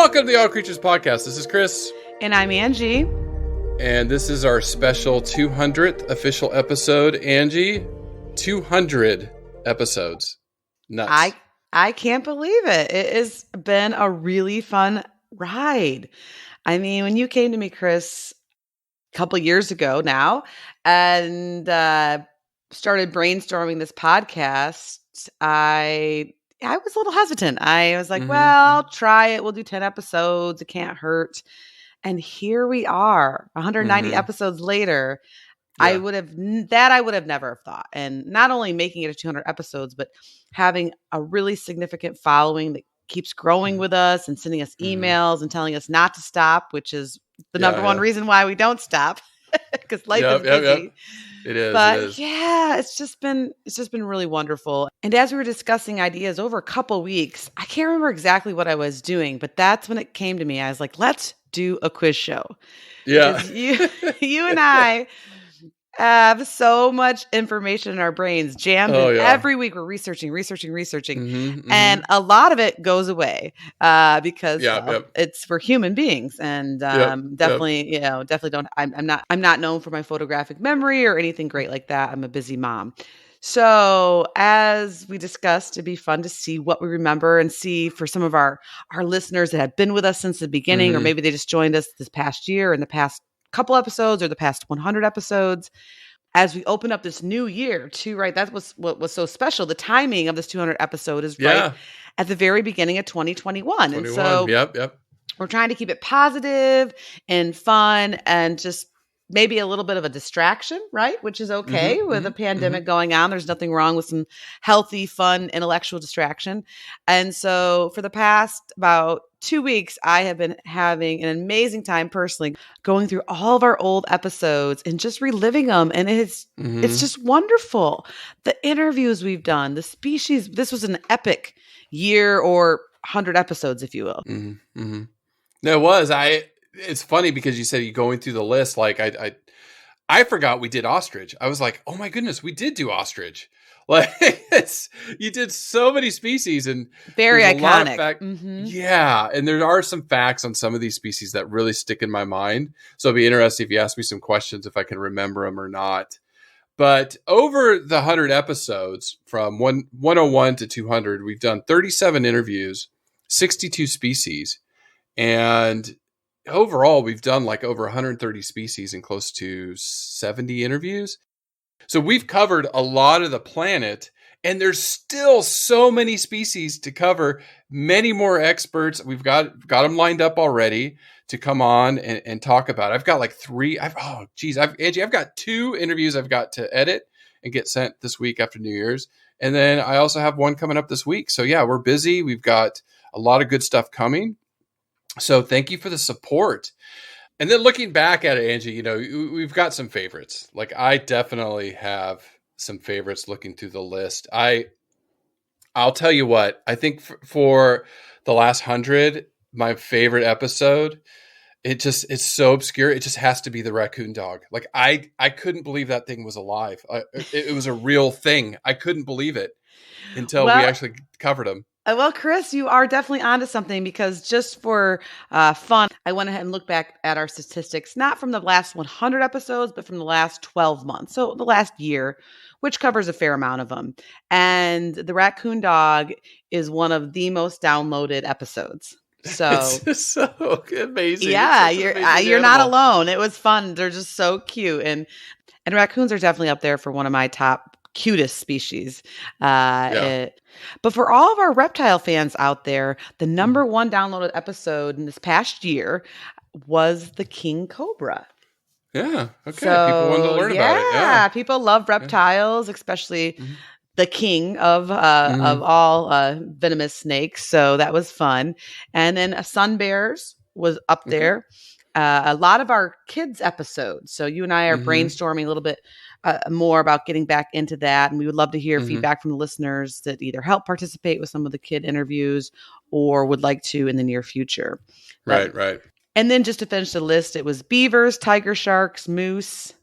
Welcome to the All Creatures Podcast. This is Chris. And I'm Angie. And this is our special 200th official episode. Angie, 200 episodes. Nuts. I can't believe it. It has been a really fun ride. I mean, when you came to me, Chris, a couple years ago now, and started brainstorming this podcast, I was a little hesitant. I was like, well, I'll try it. We'll do 10 episodes. It can't hurt. And here we are, 190 episodes later. Yeah. I would have never thought. And not only making it to 200 episodes, but having a really significant following that keeps growing with us and sending us emails and telling us not to stop, which is the number one reason why we don't stop, because life is busy. It is. But yeah, it's just been really wonderful. And as we were discussing ideas over a couple weeks, I can't remember exactly what I was doing, but that's when it came to me. I was like, let's do a quiz show. Yeah. You and I have so much information in our brains jammed in. Every week we're researching. And a lot of it goes away because it's for human beings. And definitely don't, I'm not known for my photographic memory or anything great like that. I'm a busy mom. So as we discussed, it'd be fun to see what we remember and see for some of our listeners that have been with us since the beginning, or maybe they just joined us this past year, in the past couple episodes, or the past 100 episodes, as we open up this new year too, right? That was what was so special. The timing of this 200 episode is right at the very beginning of 2021. And so we're trying to keep it positive and fun and just maybe a little bit of a distraction, right? Which is okay with a pandemic going on. There's nothing wrong with some healthy, fun, intellectual distraction. And so for the past about 2 weeks, I have been having an amazing time personally going through all of our old episodes and just reliving them. And it's just wonderful. The interviews we've done, the species, this was an epic year, or 100 episodes, if you will. No, it was. It's funny because you said you're going through the list. Like I forgot we did ostrich. I was like, oh my goodness, we did do ostrich. Like you did so many species, and very iconic. Yeah. And there are some facts on some of these species that really stick in my mind. So it'd be interesting if you ask me some questions, if I can remember them or not. But over the 100 episodes, from 101 to 200, we've done 37 interviews, 62 species. And overall, we've done like over 130 species and close to 70 interviews. So we've covered a lot of the planet, and there's still so many species to cover, many more experts. We've got them lined up already to come on and talk about. I've got like 3. Angie, I've got 2 interviews I've got to edit and get sent this week after New Year's. And then I also have one coming up this week. So yeah, we're busy. We've got a lot of good stuff coming. So thank you for the support. And then looking back at it, Angie, we've got some favorites. Like I definitely have some favorites looking through the list. I'll tell you what, I think for the last 100, my favorite episode, it's so obscure. It just has to be the raccoon dog. Like I couldn't believe that thing was alive. It was a real thing. I couldn't believe it until we actually covered him. Well, Chris, you are definitely onto something, because just for fun, I went ahead and looked back at our statistics, not from the last 100 episodes, but from the last 12 months. So the last year, which covers a fair amount of them. And the raccoon dog is one of the most downloaded episodes. So it's just so amazing. Yeah, you're not alone. It was fun. They're just so cute. And raccoons are definitely up there for one of my top cutest species. But for all of our reptile fans out there, the number one downloaded episode in this past year was the king cobra. Yeah. Okay. So, people wanted to learn about it. Yeah. People love reptiles, especially the king of all venomous snakes. So that was fun. And then sun bears was up there. A lot of our kids episodes. So you and I are brainstorming a little bit more about getting back into that. And we would love to hear feedback from the listeners that either help participate with some of the kid interviews or would like to in the near future. Right. And then just to finish the list, it was beavers, tiger sharks, moose,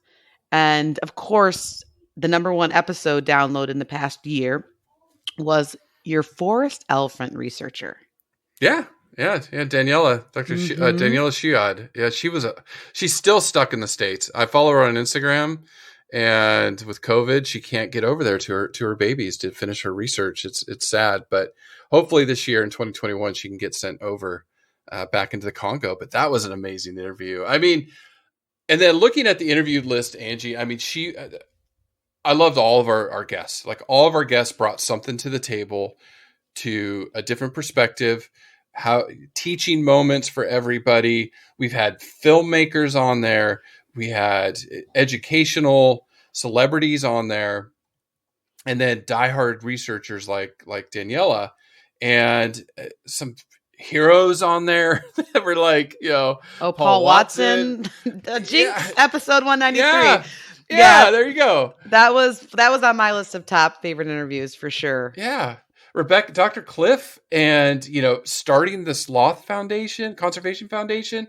and of course, the number one episode download in the past year was your forest elephant researcher. Yeah. Yeah, Daniela, Daniela Shiad. Yeah, she's still stuck in the States. I follow her on Instagram, and with COVID, she can't get over there to her babies to finish her research. It's sad, but hopefully this year in 2021 she can get sent over back into the Congo. But that was an amazing interview. I mean, and then looking at the interview list, Angie, I mean, I loved all of our guests. Like all of our guests brought something to the table, to a different perspective, how teaching moments for everybody. We've had filmmakers on there. We had educational celebrities on there, and then diehard researchers like Daniela, and some heroes on there that were like, Paul Watson. Jinx, episode 193. Yeah, there you go. That was on my list of top favorite interviews for sure. Yeah. Dr. Cliff, and, starting the Sloth Foundation, Conservation Foundation,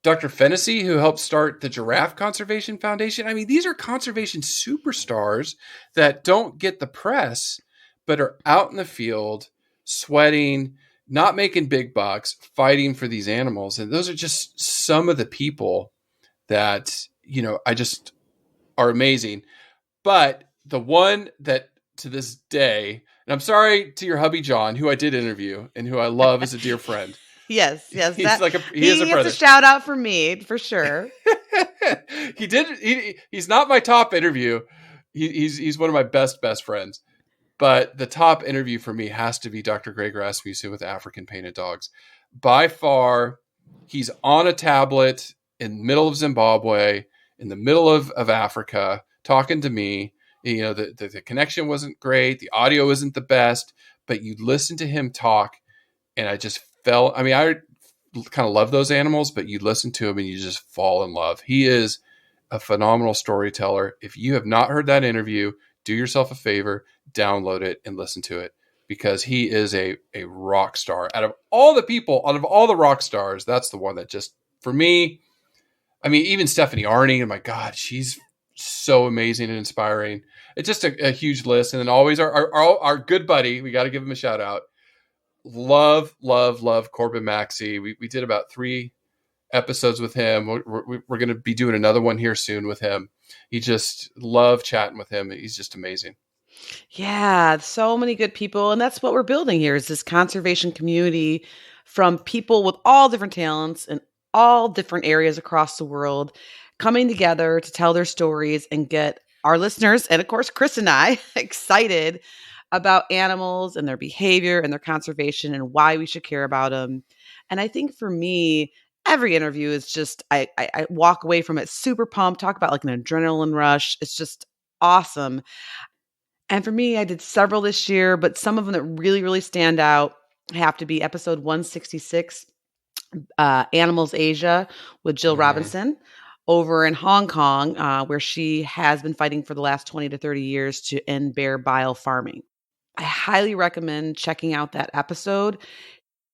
Dr. Fennessy, who helped start the Giraffe Conservation Foundation. I mean, these are conservation superstars that don't get the press, but are out in the field, sweating, not making big bucks, fighting for these animals. And those are just some of the people that, I just are amazing. But the one that to this day, and I'm sorry to your hubby, John, who I did interview and who I love as a dear friend. Yes. He is a brother. He gets a shout out for me, for sure. He's not my top interview. He's one of my best friends. But the top interview for me has to be Dr. Greg Rasmussen with African Painted Dogs. By far, he's on a tablet in the middle of Zimbabwe, in the middle of Africa, talking to me. The connection wasn't great. The audio isn't the best, but you listen to him talk, and I just fell. I mean, I kind of love those animals, but you listen to him and you just fall in love. He is a phenomenal storyteller. If you have not heard that interview, do yourself a favor, download it and listen to it, because he is a rock star. Out of all the rock stars, that's the one that just, for me, I mean, even Stephanie Arnie, oh my God, she's so amazing and inspiring. It's just a huge list. And then always our good buddy, we got to give him a shout out. Love Corbin Maxey. We did about 3 episodes with him. We're going to be doing another one here soon with him. He just love chatting with him. He's just amazing. Yeah, so many good people. And that's what we're building here, is this conservation community from people with all different talents in all different areas across the world, coming together to tell their stories and get our listeners, and of course, Chris and I, excited about animals and their behavior and their conservation and why we should care about them. And I think for me, every interview is just, I walk away from it super pumped, talk about like an adrenaline rush. It's just awesome. And for me, I did several this year, but some of them that really, really stand out have to be episode 166, Animals Asia with Jill Robinson over in Hong Kong, where she has been fighting for the last 20 to 30 years to end bear bile farming. I highly recommend checking out that episode.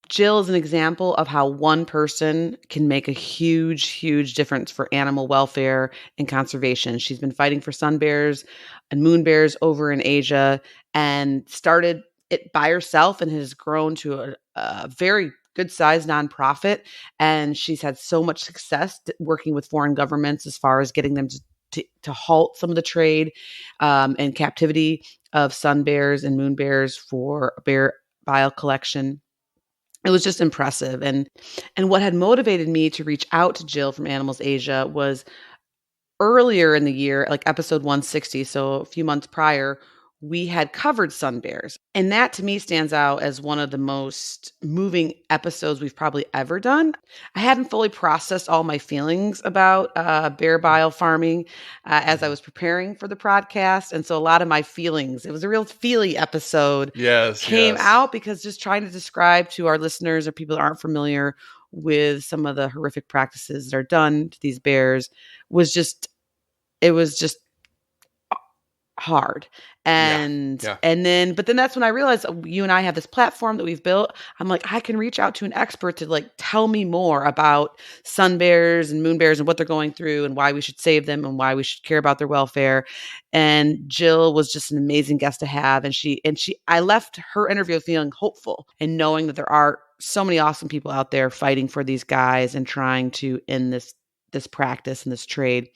Jill is an example of how one person can make a huge, huge difference for animal welfare and conservation. She's been fighting for sun bears and moon bears over in Asia and started it by herself and has grown to a very good-sized nonprofit. And she's had so much success working with foreign governments as far as getting them to halt some of the trade and captivity of sun bears and moon bears for bear bile collection. It was just impressive. And what had motivated me to reach out to Jill from Animals Asia was earlier in the year, like episode 160, so a few months prior, we had covered sun bears. And that to me stands out as one of the most moving episodes we've probably ever done. I hadn't fully processed all my feelings about bear bile farming as I was preparing for the podcast. And so a lot of my feelings, it was a real feely episode, came out, because just trying to describe to our listeners or people that aren't familiar with some of the horrific practices that are done to these bears was just hard. And then that's when I realized you and I have this platform that we've built. I'm like, I can reach out to an expert to like tell me more about sun bears and moon bears and what they're going through and why we should save them and why we should care about their welfare. And Jill was just an amazing guest to have. And I left her interview feeling hopeful and knowing that there are so many awesome people out there fighting for these guys and trying to end this practice and this trade.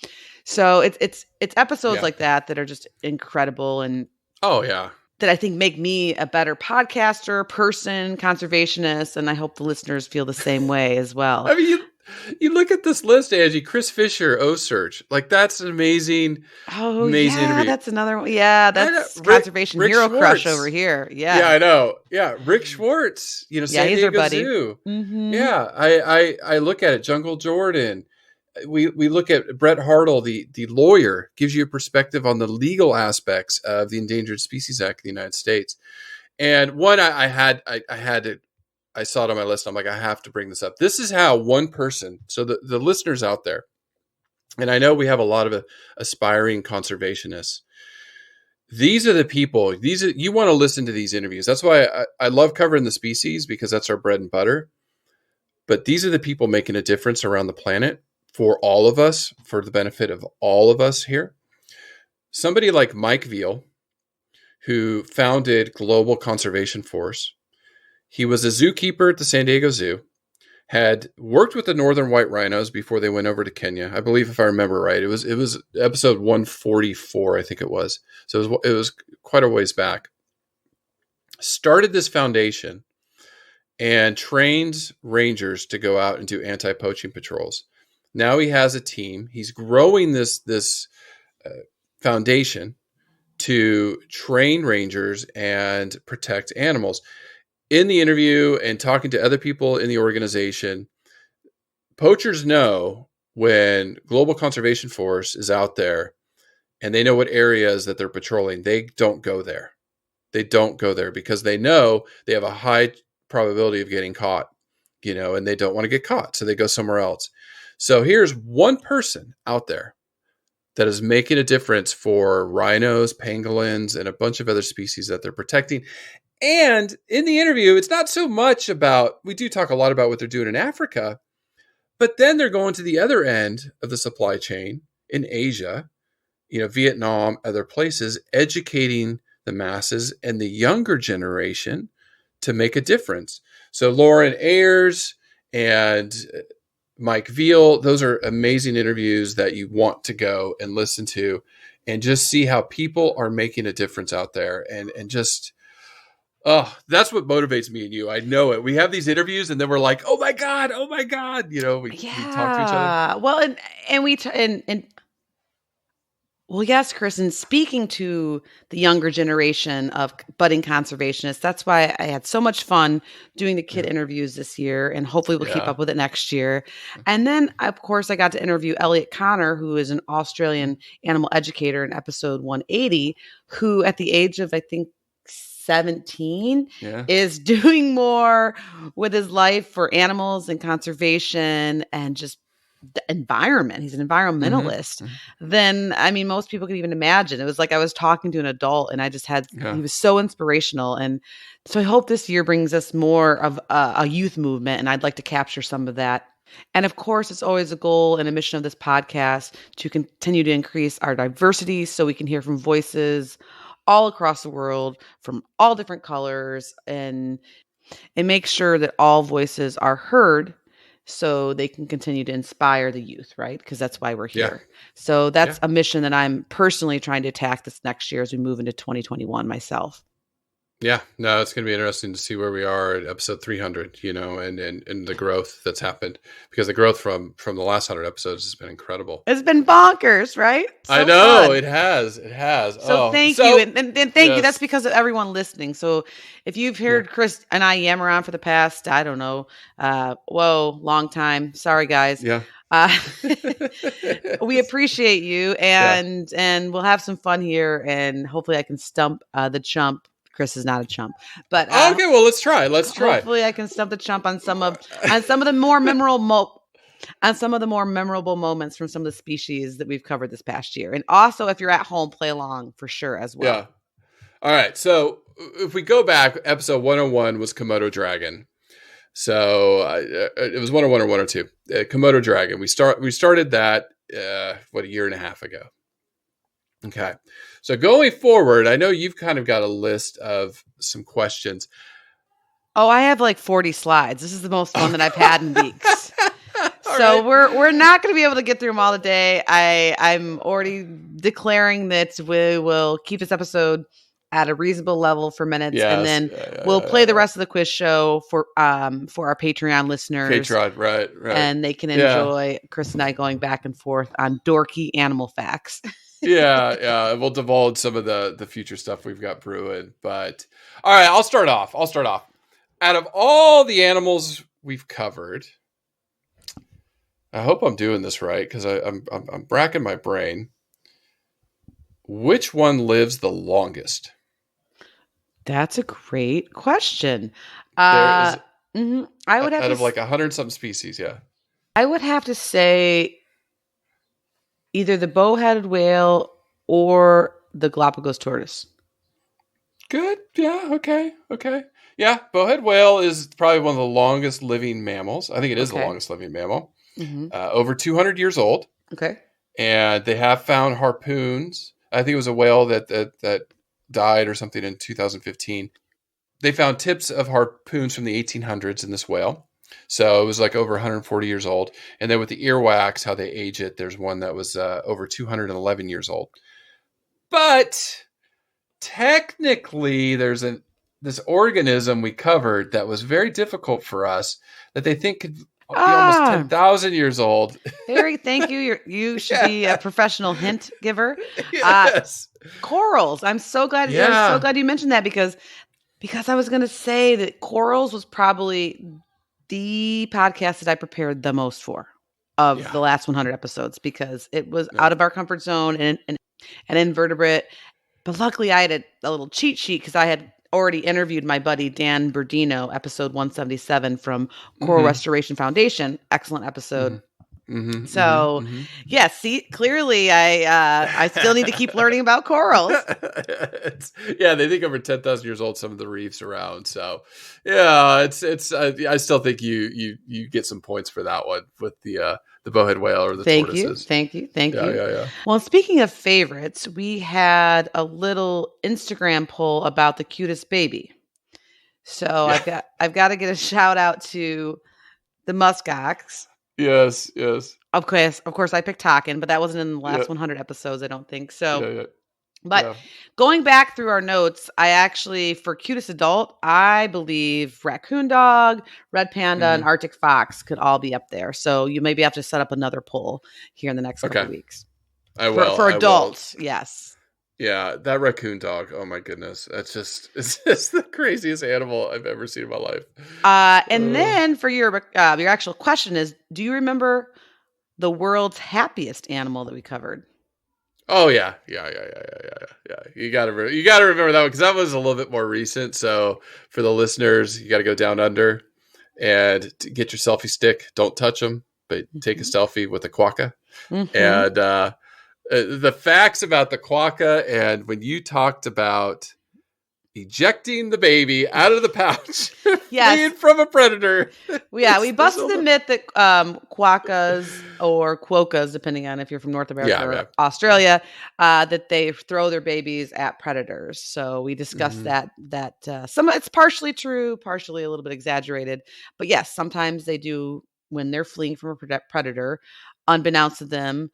So it's episodes like that are just incredible, and that I think make me a better podcaster, person, conservationist, and I hope the listeners feel the same way as well. I mean, you look at this list, Angie. Chris Fisher, O-Search, like that's an amazing interview. That's another one. Yeah, that's conservation Rick hero Schwartz. Crush over here. Yeah, I know. Yeah, Rick Schwartz. San Diego buddy. Zoo. Mm-hmm. Yeah, I look at it. Jungle Jordan. We look at Brett Hartle, the lawyer, gives you a perspective on the legal aspects of the Endangered Species Act of the United States. And one I saw it on my list. I'm like, I have to bring this up. This is how one person, so the listeners out there, and I know we have a lot of aspiring conservationists. These are the people, you want to listen to these interviews. That's why I love covering the species, because that's our bread and butter. But these are the people making a difference around the planet for all of us, for the benefit of all of us here. Somebody like Mike Veal, who founded Global Conservation Force. He was a zookeeper at the San Diego Zoo, had worked with the northern white rhinos before they went over to Kenya. I believe, if I remember right, it was episode 144, I think it was. So it was quite a ways back. Started this foundation and trained rangers to go out and do anti-poaching patrols. Now he has a team. He's growing this foundation to train rangers and protect animals. In the interview and talking to other people in the organization, poachers know when Global Conservation Force is out there and they know what areas that they're patrolling. They don't go there. They don't go there because they know they have a high probability of getting caught, and they don't want to get caught. So they go somewhere else. So here's one person out there that is making a difference for rhinos, pangolins, and a bunch of other species that they're protecting. And in the interview, it's not so much about, we do talk a lot about what they're doing in Africa, but then they're going to the other end of the supply chain in Asia, Vietnam, other places, educating the masses and the younger generation to make a difference. So Lauren Ayers and Mike Veal, those are amazing interviews that you want to go and listen to and just see how people are making a difference out there and just... Oh, that's what motivates me and you. I know it. We have these interviews, and then we're like, "Oh my god!" We talk to each other. Well, well, yes, Chris. And speaking to the younger generation of budding conservationists, that's why I had so much fun doing the kid interviews this year, and hopefully we'll keep up with it next year. And then, of course, I got to interview Elliot Connor, who is an Australian animal educator in episode 180, who at the age of, I think, 17 is doing more with his life for animals and conservation and just the environment. He's an environmentalist than, most people can even imagine. It was like I was talking to an adult, and I just had, he was so inspirational. And so I hope this year brings us more of a youth movement, and I'd like to capture some of that. And of course, it's always a goal and a mission of this podcast to continue to increase our diversity so we can hear from voices all across the world from all different colors, and make sure that all voices are heard so they can continue to inspire the youth, right? Because that's why we're here. So that's a mission that I'm personally trying to attack this next year as we move into 2021 myself. Yeah, no, it's going to be interesting to see where we are at episode 300, and the growth that's happened, because the growth from the last 100 episodes has been incredible. It's been bonkers, right? So I know fun. It has. So thank you. And thank you. That's because of everyone listening. So if you've heard Chris and I yammer on for the past, I don't know, long time. Sorry, guys. Yeah. We appreciate you, and we'll have some fun here, and hopefully I can stump the chump. Chris is not a chump, but okay. Well, let's try. Hopefully, I can stump the chump on some of the more memorable moments from some of the species that we've covered this past year. And also, if you're at home, play along for sure as well. Yeah. All right. So if we go back, episode 101 was Komodo dragon. So it was 101 or 102. Komodo dragon. We started that a year and a half ago. Okay. So going forward, I know you've kind of got a list of some questions. Oh, I have like 40 slides. This is the most fun that I've had in weeks. So we're not going to be able to get through them all today. I'm already declaring that we will keep this episode at a reasonable level for minutes, and then we'll play the rest of the quiz show for our Patreon listeners. Patreon, right. And they can enjoy Chris and I going back and forth on dorky animal facts. Yeah. We'll divulge some of the future stuff we've got brewing. But all right, I'll start off. Out of all the animals we've covered, I hope I'm doing this right because I'm racking my brain. Which one lives the longest? That's a great question. I would have out of like 100-something species. Yeah, I would have to say either the bow-headed whale or the Galapagos tortoise. Good. Yeah. Okay. Yeah, bowhead whale is probably one of the longest living mammals. I think it is the longest living mammal. Mm-hmm. Over 200 years old. Okay. And they have found harpoons. I think it was a whale that died or something in 2015. They found tips of harpoons from the 1800s in this whale. So it was like over 140 years old. And then with the earwax, how they age it, there's one that was over 211 years old. But technically, there's this organism we covered that was very difficult for us that they think could be almost 10,000 years old. Harry, thank you. You should be a professional hint giver. Yes. Corals. I'm so glad. Yeah. I'm so glad you mentioned that because I was going to say that corals was probably the podcast that I prepared the most for of the last 100 episodes because it was out of our comfort zone and an invertebrate. But luckily, I had a little cheat sheet because I had already interviewed my buddy Dan Berdino, episode 177 from Coral Restoration Foundation. Excellent episode. Yeah, see, clearly I still need to keep learning about corals. They think over 10,000 years old, some of the reefs around. So yeah, it's I still think you get some points for that one with the bowhead whale or the tortoises. Thank you. Yeah. Well, speaking of favorites, we had a little Instagram poll about the cutest baby. So I've got to get a shout out to the muskox. Yes. Of course, I picked Takin, but that wasn't in the last 100 episodes, I don't think. So, but going back through our notes, I actually, for cutest adult, I believe raccoon dog, red panda, and Arctic fox could all be up there. So you maybe have to set up another poll here in the next couple of weeks. I will. For adults, yes. Yeah, that raccoon dog. Oh my goodness, it's just the craziest animal I've ever seen in my life. And then for your actual question is, do you remember the world's happiest animal that we covered? Oh yeah. You gotta remember that one because that was a little bit more recent. So for the listeners, you got to go down under and get your selfie stick. Don't touch them, but take a selfie with a quokka. And the facts about the quokka, and when you talked about ejecting the baby out of the pouch, fleeing from a predator. Yeah, we busted the myth that quokkas or quokkas, depending on if you're from North America or Australia, that they throw their babies at predators. So we discussed that some it's partially true, partially a little bit exaggerated, but yes, sometimes they do when they're fleeing from a predator, unbeknownst to them,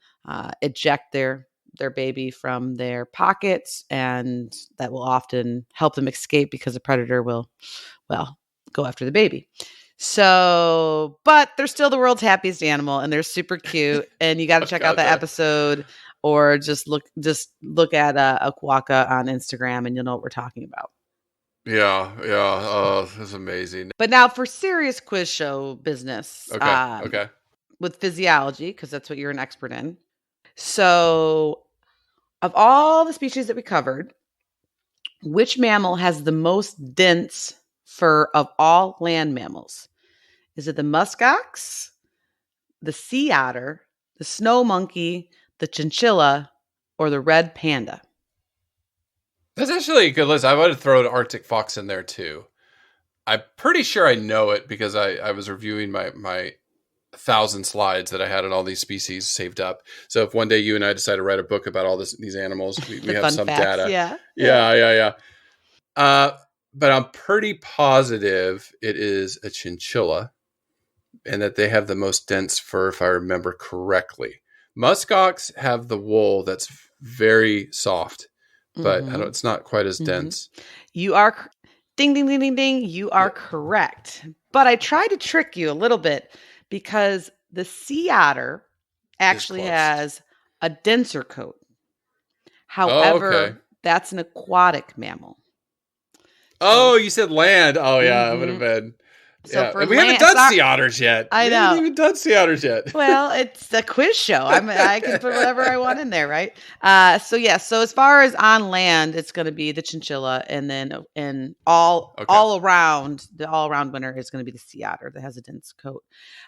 eject their baby from their pockets, and that will often help them escape because the predator will, go after the baby. So, but they're still the world's happiest animal, and they're super cute. And you got to check out that episode, or just look at a quokka on Instagram, and you'll know what we're talking about. Yeah. Oh, that's amazing. But now for serious quiz show business. Okay. With physiology, because that's what you're an expert in. So, of all the species that we covered, which mammal has the most dense fur of all land mammals? Is it the muskox, the sea otter, the snow monkey, the chinchilla, or the red panda? That's actually a good list. I would throw an Arctic fox in there too. I'm pretty sure I know it because I was reviewing my 1,000 slides that I had on all these species saved up. So if one day you and I decide to write a book about all these animals, we have some facts, data. Yeah. Yeah. but I'm pretty positive it is a chinchilla, and that they have the most dense fur, if I remember correctly. Muskox have the wool that's very soft, but it's not quite as dense. You are ding, ding, ding, ding, ding. You are correct. But I tried to trick you a little bit because the sea otter actually has a denser coat. However, that's an aquatic mammal. Oh, you said land. Oh, yeah, it would have been. So for we haven't done sea otters yet. I know. We haven't even done sea otters yet. Well, it's a quiz show. I can put whatever I want in there, right? So as far as on land, it's going to be the chinchilla, and then all around, the all around winner is going to be the sea otter that has a dense coat.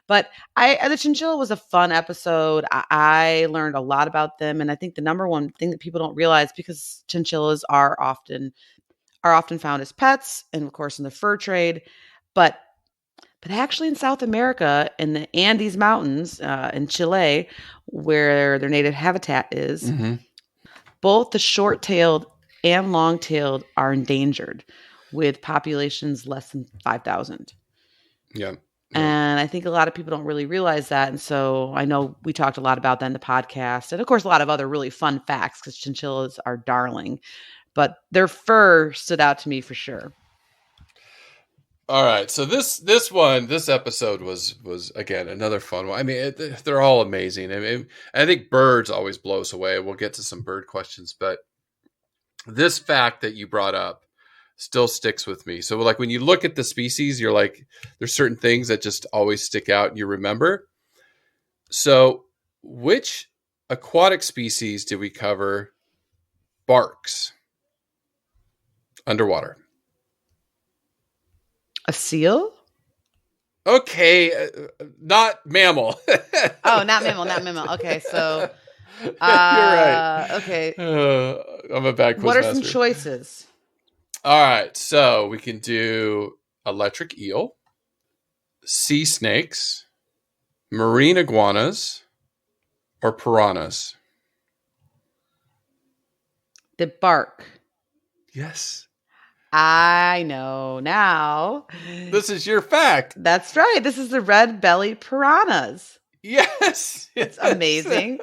But the chinchilla was a fun episode. I learned a lot about them, and I think the number one thing that people don't realize, because chinchillas are often found as pets, and of course in the fur trade, but actually in South America, in the Andes Mountains, in Chile, where their native habitat is, both the short-tailed and long-tailed are endangered, with populations less than 5,000. Yeah. And I think a lot of people don't really realize that. And so I know we talked a lot about that in the podcast. And of course, a lot of other really fun facts, because chinchillas are darling. But their fur stood out to me for sure. All right, so this episode was again another fun one. I mean, they're all amazing. I mean, I think birds always blow us away. We'll get to some bird questions, but this fact that you brought up still sticks with me. So, like, when you look at the species, you're like, there's certain things that just always stick out and you remember. So, which aquatic species did we cover barks underwater? A seal? Okay, not mammal. Oh, not mammal. Okay, so you're right. Okay, I'm a bad quizmaster. What are some choices? All right, so we can do electric eel, sea snakes, marine iguanas, or piranhas. The bark. Yes. I know now. This is your fact. That's right. This is the red-bellied piranhas. Yes. It's amazing.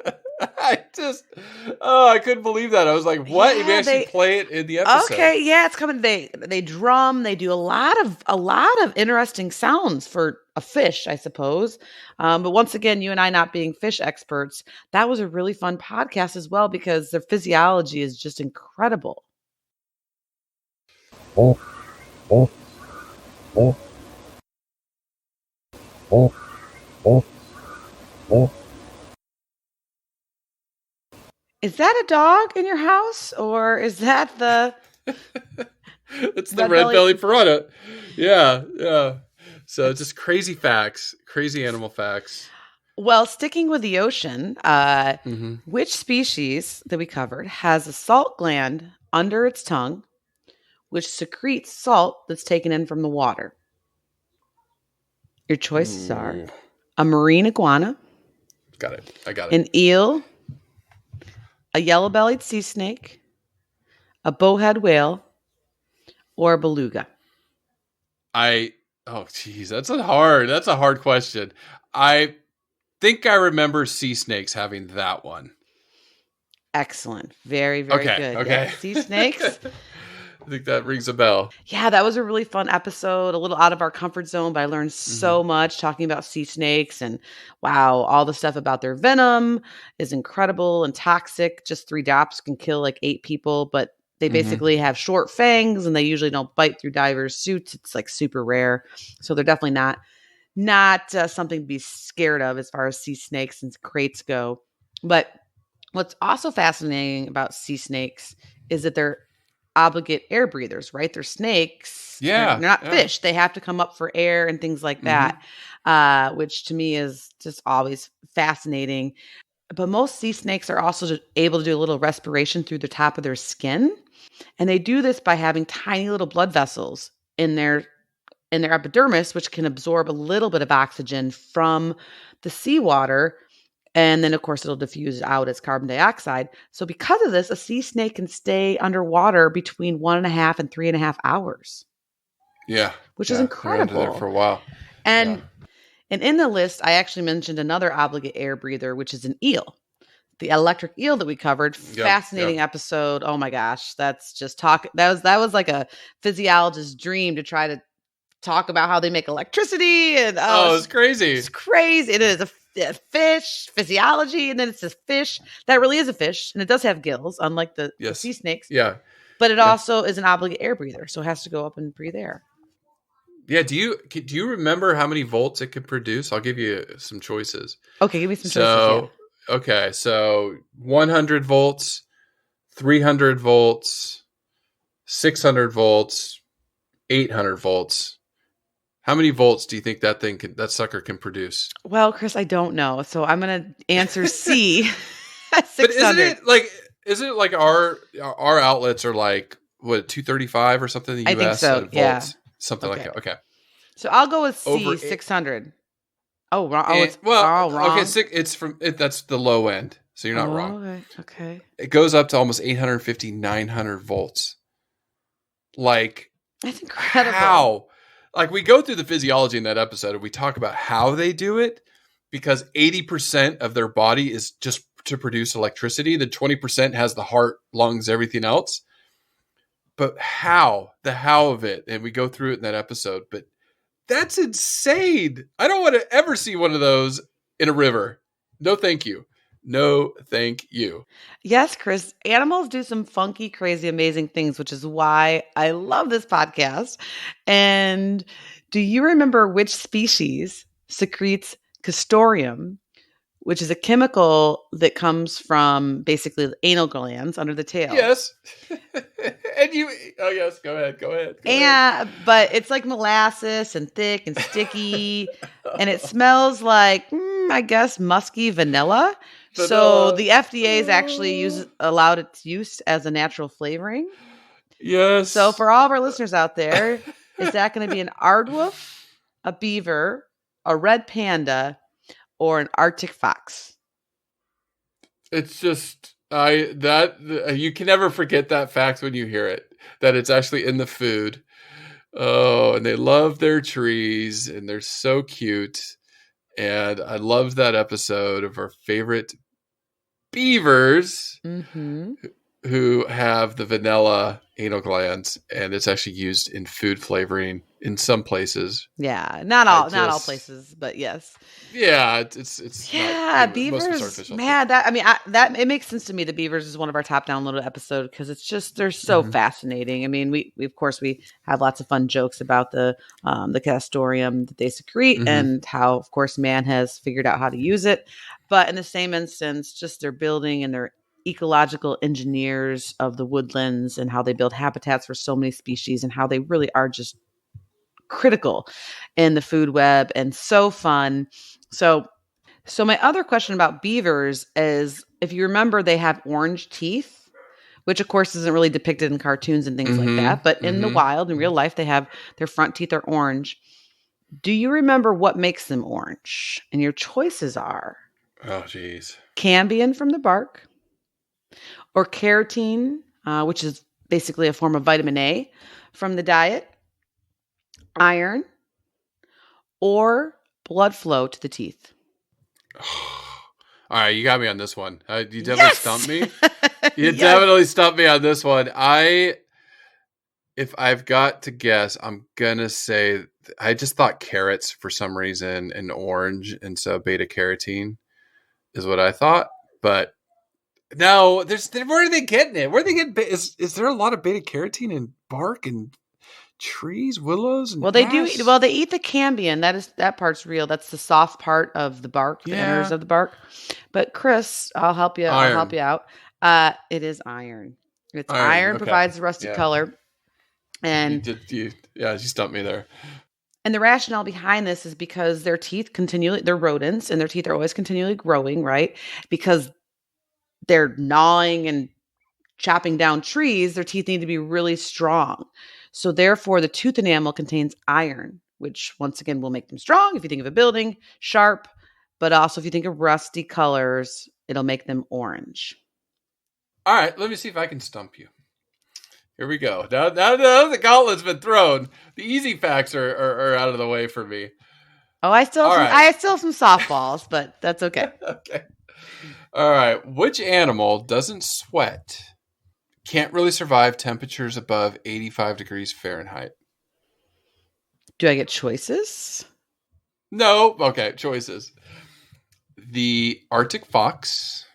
I couldn't believe that. I was like, what? Yeah, you actually play it in the episode. Okay, yeah, it's coming. They drum. They do a lot of interesting sounds for a fish, I suppose. But once again, you and I not being fish experts, that was a really fun podcast as well, because their physiology is just incredible. Oh, oh, oh, oh, oh, oh. Is that a dog in your house, or is that the? It's the red-bellied piranha. Yeah. So just crazy facts, crazy animal facts. Well, sticking with the ocean, which species that we covered has a salt gland under its tongue, which secretes salt that's taken in from the water? Your choices are a marine iguana. Got it. I got it. An eel, a yellow-bellied sea snake, a bowhead whale, or a beluga. That's a hard question. I think I remember sea snakes having that one. Excellent. Very, very good. Okay. Yeah, sea snakes. I think that rings a bell. Yeah, that was a really fun episode. A little out of our comfort zone, but I learned so much talking about sea snakes. And wow, all the stuff about their venom is incredible and toxic. Just 3 drops can kill like 8 people, but they basically have short fangs and they usually don't bite through divers' suits. It's like super rare. So they're definitely not something to be scared of as far as sea snakes and kraits go. But what's also fascinating about sea snakes is that they're obligate air breathers, right? They're snakes. Yeah. They're not fish. They have to come up for air and things like that, which to me is just always fascinating. But most sea snakes are also able to do a little respiration through the top of their skin. And they do this by having tiny little blood vessels in their epidermis, which can absorb a little bit of oxygen from the seawater. And then, of course, it'll diffuse out as carbon dioxide. So because of this, a sea snake can stay underwater between 1.5 and 3.5 hours. Yeah. Which is incredible. They're under there for a while. And in the list, I actually mentioned another obligate air breather, which is an eel. The electric eel that we covered. Fascinating episode. Oh my gosh. That's just talk. That was like a physiologist's dream to try to talk about how they make electricity. And it's crazy. It's crazy. It is a fish, physiology, and then it's this fish that really is a fish, and it does have gills, unlike the sea snakes. Yeah. But it also is an obligate air breather, so it has to go up and breathe air. Yeah. Do you remember how many volts it could produce? I'll give you some choices. Okay, give me some choices. Yeah. Okay, so 100 volts, 300 volts, 600 volts, 800 volts. How many volts do you think that sucker can produce? Well, Chris, I don't know, so I'm going to answer C. 600. But isn't it like our outlets are like what 235 or something in the US? I think so. Yeah, something like that. Okay, so I'll go with C. 600. Oh, wrong. Wrong. Okay, that's the low end, so you're not wrong. Okay. It goes up to almost 850, 900 volts. Like, that's incredible. How? Like, we go through the physiology in that episode and we talk about how they do it, because 80% of their body is just to produce electricity. The 20% has the heart, lungs, everything else. But how? The how of it. And we go through it in that episode. But that's insane. I don't want to ever see one of those in a river. No, thank you. No, thank you. Yes, Chris. Animals do some funky, crazy, amazing things, which is why I love this podcast. And do you remember which species secretes castoreum, which is a chemical that comes from basically the anal glands under the tail? Yes. Yes, go ahead. Yeah, but it's like molasses and thick and sticky, and it smells like, I guess, musky vanilla. So the FDA has actually allowed its use as a natural flavoring. Yes. So for all of our listeners out there, is that going to be an aardwolf, a beaver, a red panda, or an Arctic fox? It's just you can never forget that fact when you hear it, that it's actually in the food. Oh, and they love their trees and they're so cute. And I loved that episode of our favorite beavers who have the vanilla anal glands, and it's actually used in food flavoring in some places. Yeah, not all places, but yes. Yeah, it's beavers. Man, it makes sense to me. The beavers is one of our top downloaded episodes because it's just they're so fascinating. I mean, we of course we have lots of fun jokes about the castoreum that they secrete and how, of course, man has figured out how to use it. But in the same instance, just their building and their ecological engineers of the woodlands and how they build habitats for so many species and how they really are just critical in the food web and so fun. So my other question about beavers is, if you remember, they have orange teeth, which of course isn't really depicted in cartoons and things like that. But in the wild, in real life, they have their front teeth are orange. Do you remember what makes them orange? And your choices are, oh, geez, cambium from the bark, or carotene, which is basically a form of vitamin A from the diet, iron, or blood flow to the teeth. All right, you got me on this one. You definitely stumped me. You definitely stumped me on this one. If I've got to guess, I'm gonna say I just thought carrots for some reason and orange, and so beta carotene is what I thought. But no, where are they getting it? Where are they getting? Is there a lot of beta carotene in bark and trees, willows, and they do. Well, they eat the cambium. That part's real. That's the soft part of the bark, the innards of the bark. But Chris, I'll help you. I'll help you out. It is iron. It's iron provides the rusty color. And you stumped me there. And the rationale behind this is because their teeth they're rodents, and their teeth are always continually growing, right? Because they're gnawing and chopping down trees, their teeth need to be really strong. So therefore, the tooth enamel contains iron, which once again will make them strong. If you think of a building, sharp, but also if you think of rusty colors, it'll make them orange. All right, let me see if I can stump you. Here we go. Now the gauntlet's been thrown. The easy facts are out of the way for me. Oh, I still have some softballs, but that's okay. Okay. All right. Which animal doesn't sweat? Can't really survive temperatures above 85 degrees Fahrenheit. Do I get choices? No. Okay, choices. The Arctic fox,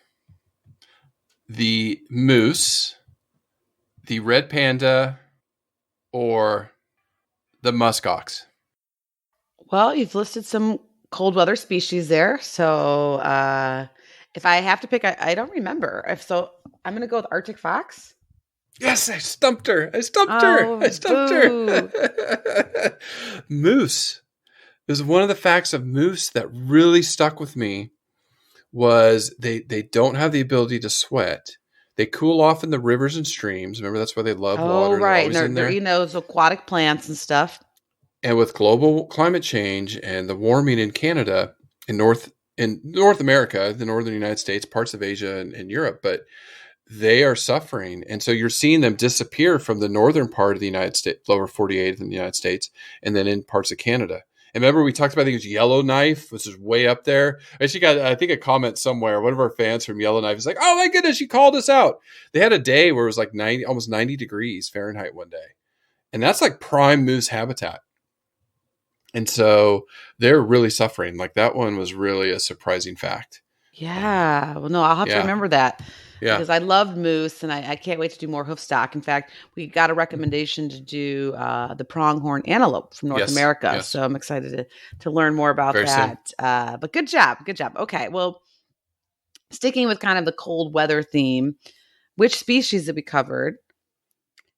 the moose, the red panda, or the muskox. Well, you've listed some cold weather species there. So if I have to pick, I don't remember. I'm going to go with Arctic fox. Yes, I stumped her. I stumped her. Moose. There's one of the facts of moose that really stuck with me was they don't have the ability to sweat. They cool off in the rivers and streams. Remember, that's why they love water. Oh, right. They're eating those aquatic plants and stuff. And with global climate change and the warming in Canada, in North America, the northern United States, parts of Asia and Europe, but they are suffering. And so you're seeing them disappear from the northern part of the United States, lower 48 in the United States, and then in parts of Canada. And remember, we talked about, I think it was Yellowknife, which is way up there. I actually got, I think, a comment somewhere. One of our fans from Yellowknife is like, oh my goodness, she called us out. They had a day where it was like almost 90 degrees Fahrenheit one day. And that's like prime moose habitat. And so they're really suffering. Like that one was really a surprising fact. Yeah. Well, no, I'll have to remember that. Yeah. Because I loved moose and I can't wait to do more hoof stock. In fact, we got a recommendation to do the pronghorn antelope from North America. Yes. So I'm excited to learn more about that. But good job. Good job. Okay. Well, sticking with kind of the cold weather theme, which species that we covered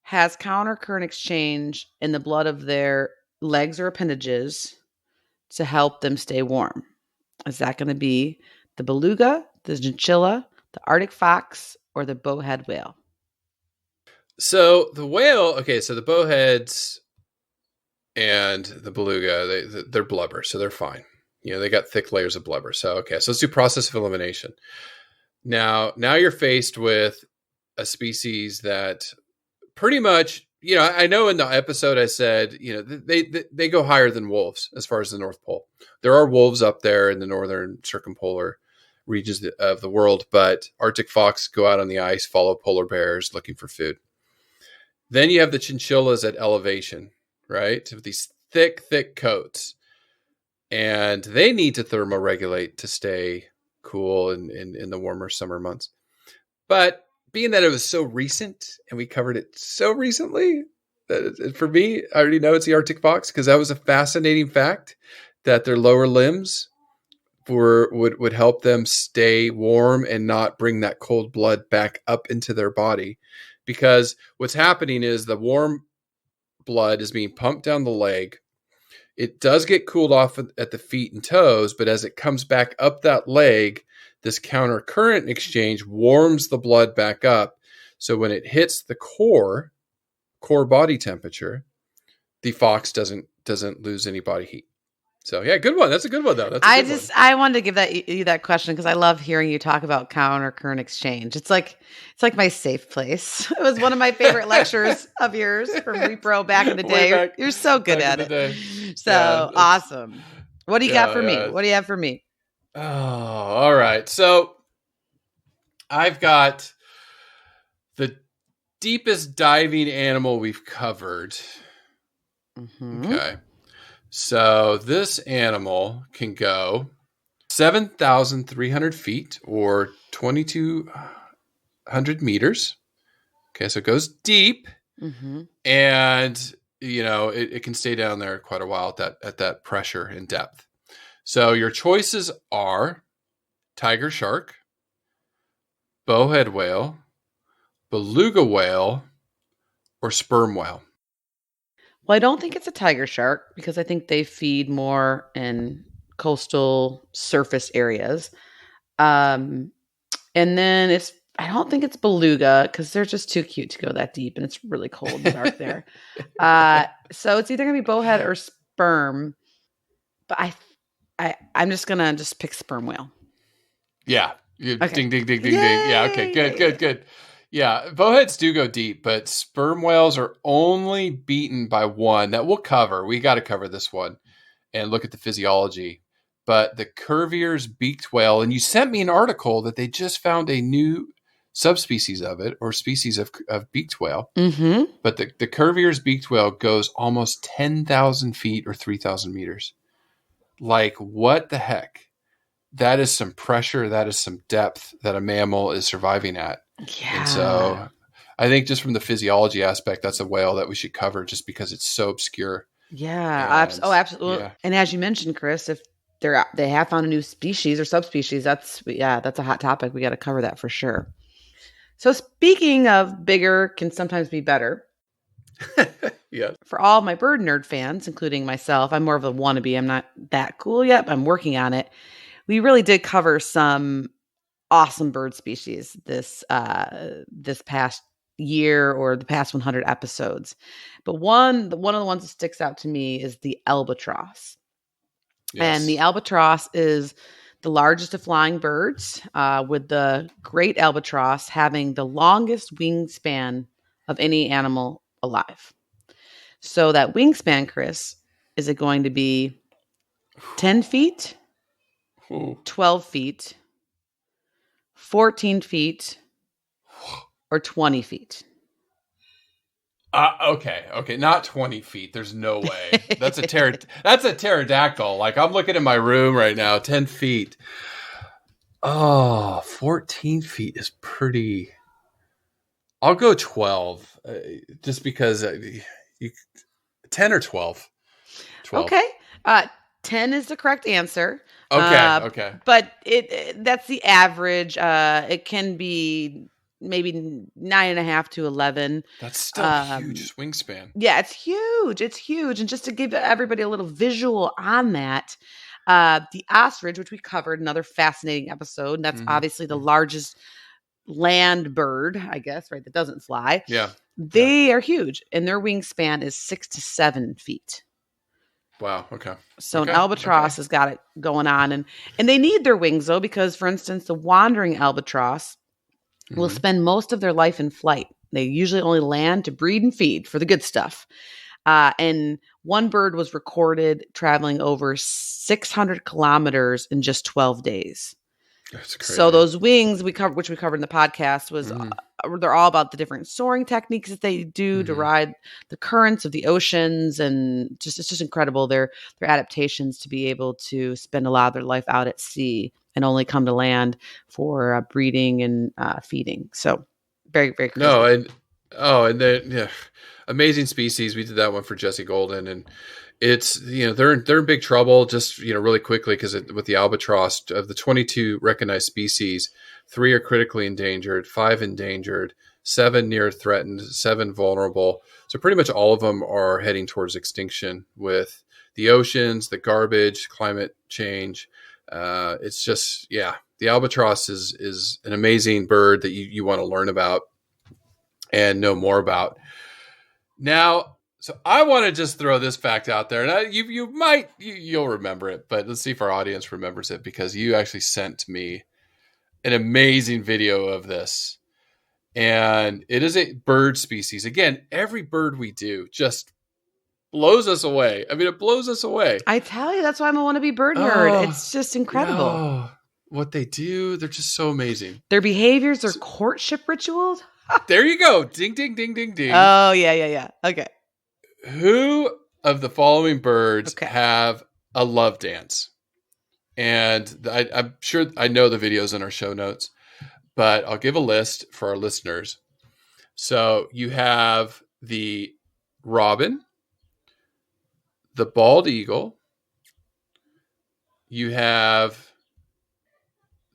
has countercurrent exchange in the blood of their legs or appendages to help them stay warm? Is that going to be the beluga, the chinchilla, the Arctic fox, or the bowhead whale? So the whale, okay, so the bowheads and the beluga, they're blubber, so they're fine. You know, they got thick layers of blubber. So, okay, so let's do process of elimination. Now you're faced with a species that pretty much, you know, I know in the episode I said, you know, they go higher than wolves as far as the North Pole. There are wolves up there in the northern circumpolar regions of the world, but Arctic fox go out on the ice, follow polar bears looking for food. Then you have the chinchillas at elevation, right? With these thick coats. And they need to thermoregulate to stay cool in the warmer summer months. But being that it was so recent and we covered it so recently, for me, I already know it's the Arctic fox because that was a fascinating fact that their lower limbs would help them stay warm and not bring that cold blood back up into their body. Because what's happening is the warm blood is being pumped down the leg. It does get cooled off at the feet and toes, but as it comes back up that leg, this counter current exchange warms the blood back up. So when it hits the core body temperature, the fox doesn't lose any body heat. So yeah, good one. That's a good one though. I wanted to give you that question because I love hearing you talk about counter current exchange. It's like my safe place. It was one of my favorite lectures of yours from Repro back in the day. You're so good at it. So awesome. What do you got for me? What do you have for me? Oh, all right. So I've got the deepest diving animal we've covered. Mm-hmm. Okay. So this animal can go 7,300 feet or 2,200 meters. Okay, so it goes deep. Mm-hmm. And, you know, it can stay down there quite a while at that pressure and depth. So your choices are tiger shark, bowhead whale, beluga whale, or sperm whale. Well, I don't think it's a tiger shark because I think they feed more in coastal surface areas. And then I don't think it's beluga because they're just too cute to go that deep and it's really cold and dark there. So it's either going to be bowhead or sperm. But I'm just going to pick sperm whale. Yeah. Okay. Ding, ding, ding, ding, ding. Yeah. Okay. Good. Yeah, bowheads do go deep, but sperm whales are only beaten by one that we'll cover. We got to cover this one and look at the physiology. But the Cuvier's beaked whale, and you sent me an article that they just found a new subspecies of it, or species of beaked whale. Mm-hmm. But the Cuvier's beaked whale goes almost 10,000 feet or 3,000 meters. Like, what the heck? That is some pressure. That is some depth that a mammal is surviving at. Yeah. And so I think just from the physiology aspect, that's a whale that we should cover just because it's so obscure. Yeah. Absolutely. Yeah. And as you mentioned, Chris, if they have found a new species or subspecies, that's a hot topic. We got to cover that for sure. So speaking of bigger can sometimes be better. Yeah. For all my bird nerd fans, including myself, I'm more of a wannabe. I'm not that cool yet, but I'm working on it. We really did cover some awesome bird species this past year or the past 100 episodes. But one of the ones that sticks out to me is the albatross. Yes. And the albatross is the largest of flying birds, with the great albatross having the longest wingspan of any animal alive. So that wingspan, Chris, is it going to be 10 feet, 12 feet, 14 feet, or 20 feet? Okay. Not 20 feet. There's no way. That's a pterodactyl. Like, I'm looking in my room right now, 10 feet. Oh, 14 feet is pretty. I'll go 12, just because 10 or 12. 12. Okay. 10 is the correct answer. Okay. But that's the average. It can be maybe 9.5 to 11. That's still huge wingspan. Yeah, it's huge. It's huge. And just to give everybody a little visual on that, the ostrich, which we covered, another fascinating episode, and that's obviously the largest land bird, I guess, right, that doesn't fly. Yeah. They are huge, and their wingspan is 6 to 7 feet. Wow. Okay. So an albatross has got it going on, and they need their wings though, because for instance, the wandering albatross will spend most of their life in flight. They usually only land to breed and feed for the good stuff. And one bird was recorded traveling over 600 kilometers in just 12 days. That's crazy. So those wings which we covered in the podcast, was they're all about the different soaring techniques that they do to ride the currents of the oceans, and it's just incredible their adaptations to be able to spend a lot of their life out at sea and only come to land for breeding and feeding. So very, very crazy. And then amazing species. We did that one for Jesse Golden, and it's, they're in big trouble. Just, really quickly, because with the albatross, of the 22 recognized species, 3 are critically endangered, 5 endangered, 7 near threatened, 7 vulnerable. So pretty much all of them are heading towards extinction with the oceans, the garbage, climate change. It's just, the albatross is an amazing bird that you want to learn about and know more about. Now, so I want to just throw this fact out there, and you'll remember it, but let's see if our audience remembers it, because you actually sent me an amazing video of this, and it is a bird species. Again, every bird we do just blows us away. I mean, it blows us away. I tell you, that's why I'm a wannabe bird nerd. It's just incredible. Oh, what they do, they're just so amazing. Their behaviors, their courtship rituals. There you go. Ding, ding, ding, ding, ding. Oh, yeah. Okay. Who of the following birds have a love dance? And I'm sure I know the videos in our show notes, but I'll give a list for our listeners. So you have the robin, the bald eagle, you have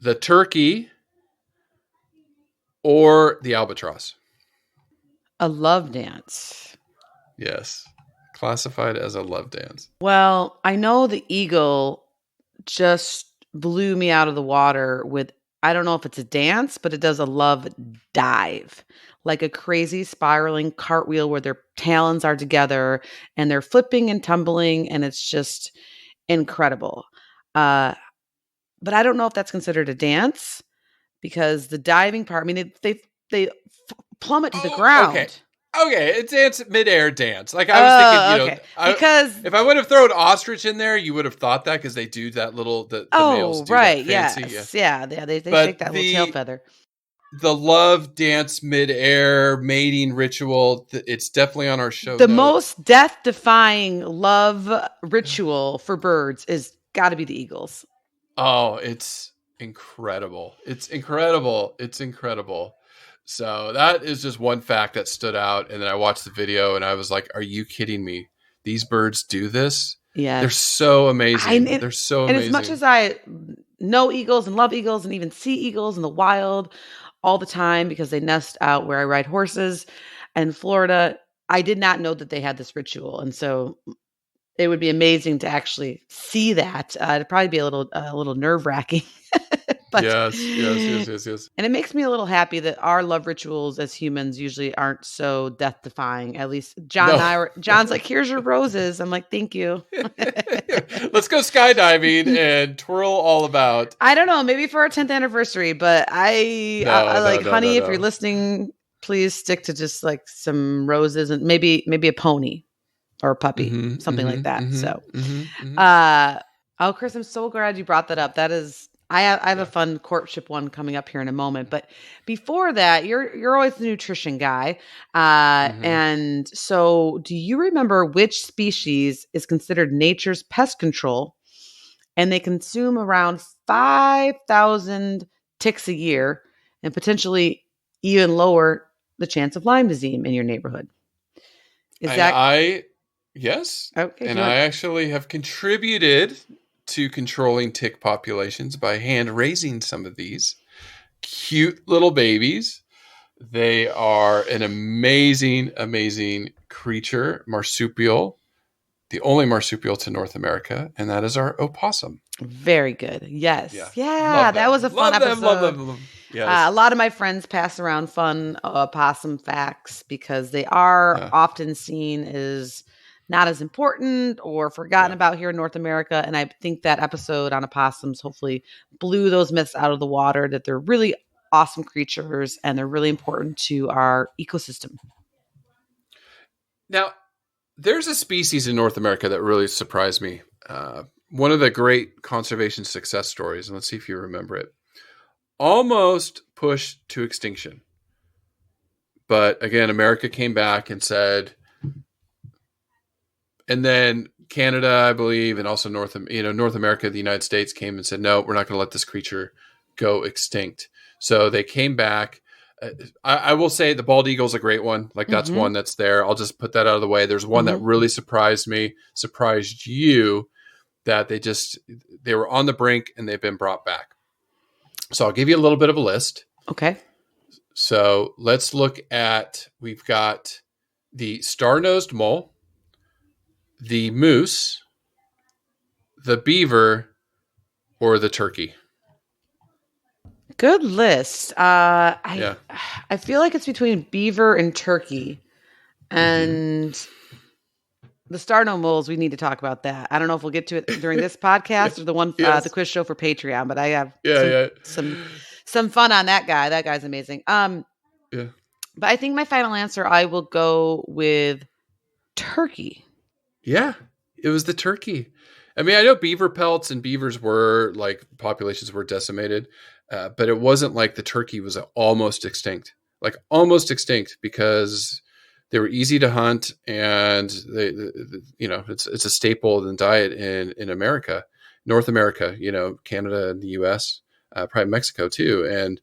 the turkey, or the albatross. A love dance. Yes. Classified as a love dance. Well, I know the eagle just blew me out of the water with, I don't know if it's a dance, but it does a love dive, like a crazy spiraling cartwheel where their talons are together and they're flipping and tumbling, and it's just incredible. But I don't know if that's considered a dance, because the diving part, I mean, they plummet to the ground. Okay, it's dance midair dance. Like I was thinking, because if I would have thrown ostrich in there, you would have thought that because they do that little the males do that fancy. They shake that little tail feather. The love dance midair mating ritual. It's definitely on our show. The most death-defying love ritual for birds is got to be the eagles. Oh, it's incredible! It's incredible! It's incredible! So that is just one fact that stood out. And then I watched the video and I was like, are you kidding me? These birds do this? Yeah. They're so amazing. They're so amazing. And as much as I know eagles and love eagles and even see eagles in the wild all the time because they nest out where I ride horses in Florida, I did not know that they had this ritual. And so it would be amazing to actually see that. It'd probably be a little nerve-wracking. But, yes. And it makes me a little happy that our love rituals as humans usually aren't so death-defying. At least John's like, here's your roses. I'm like, thank you. Let's go skydiving and twirl all about. I don't know, maybe for our 10th anniversary, but honey, if you're listening, please stick to just like some roses and maybe a pony or a puppy, something like that. Chris, I'm so glad you brought that up. That is, I have a fun courtship one coming up here in a moment, but before that, you're always the nutrition guy, and so do you remember which species is considered nature's pest control, and they consume around 5,000 ticks a year, and potentially even lower the chance of Lyme disease in your neighborhood? Yes, okay, and I actually have contributed to controlling tick populations by hand raising some of these cute little babies. They are an amazing, amazing creature, marsupial, the only marsupial to North America, and that is our opossum. Very good. Yes. Yeah, that was a fun episode. Love them. Yes. A lot of my friends pass around fun opossum facts because they are often seen as not as important or forgotten about here in North America. And I think that episode on opossums hopefully blew those myths out of the water, that they're really awesome creatures and they're really important to our ecosystem. Now, there's a species in North America that really surprised me. One of the great conservation success stories, and let's see if you remember it, almost pushed to extinction. But again, America came back and said, and then Canada, I believe, and also North America, the United States came and said, no, we're not going to let this creature go extinct. So they came back. I will say the bald eagle is a great one. Like that's one that's there. I'll just put that out of the way. There's one that really surprised me, surprised you, that they were on the brink and they've been brought back. So I'll give you a little bit of a list. Okay. So let's look at, we've got the star-nosed mole, the moose, the beaver, or the turkey. Good list. I feel like it's between beaver and turkey, and the star-nosed moles. We need to talk about that. I don't know if we'll get to it during this podcast or the one the quiz show for Patreon, but I have some fun on that guy. That guy's amazing. But I think my final answer, I will go with turkey. Yeah, it was the turkey. I mean, I know beaver pelts and beavers were like populations were decimated, but it wasn't like the turkey was almost extinct because they were easy to hunt and it's a staple in diet in America, North America, Canada and the US, probably Mexico too. And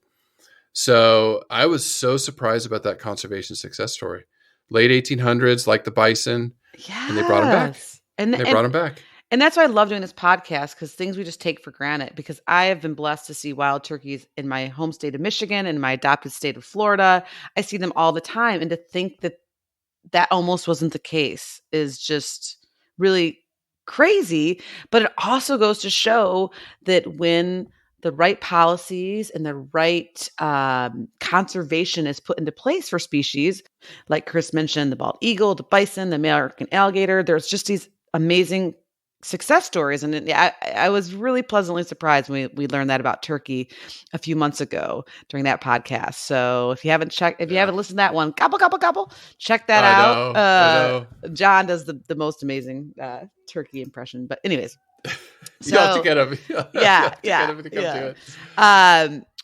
so I was so surprised about that conservation success story. Late 1800s, like the bison. Yeah. And they brought him back. They brought him back. And that's why I love doing this podcast, because things we just take for granted, because I have been blessed to see wild turkeys in my home state of Michigan and my adopted state of Florida. I see them all the time. And to think that almost wasn't the case is just really crazy. But it also goes to show that when the right policies and the right conservation is put into place for species, like Chris mentioned, the bald eagle, the bison, the American alligator, there's just these amazing success stories. And I was really pleasantly surprised when we learned that about turkey a few months ago during that podcast. So if you haven't listened to that one, gobble, check that out. I know. John does the most amazing turkey impression. But anyways. You have to get him.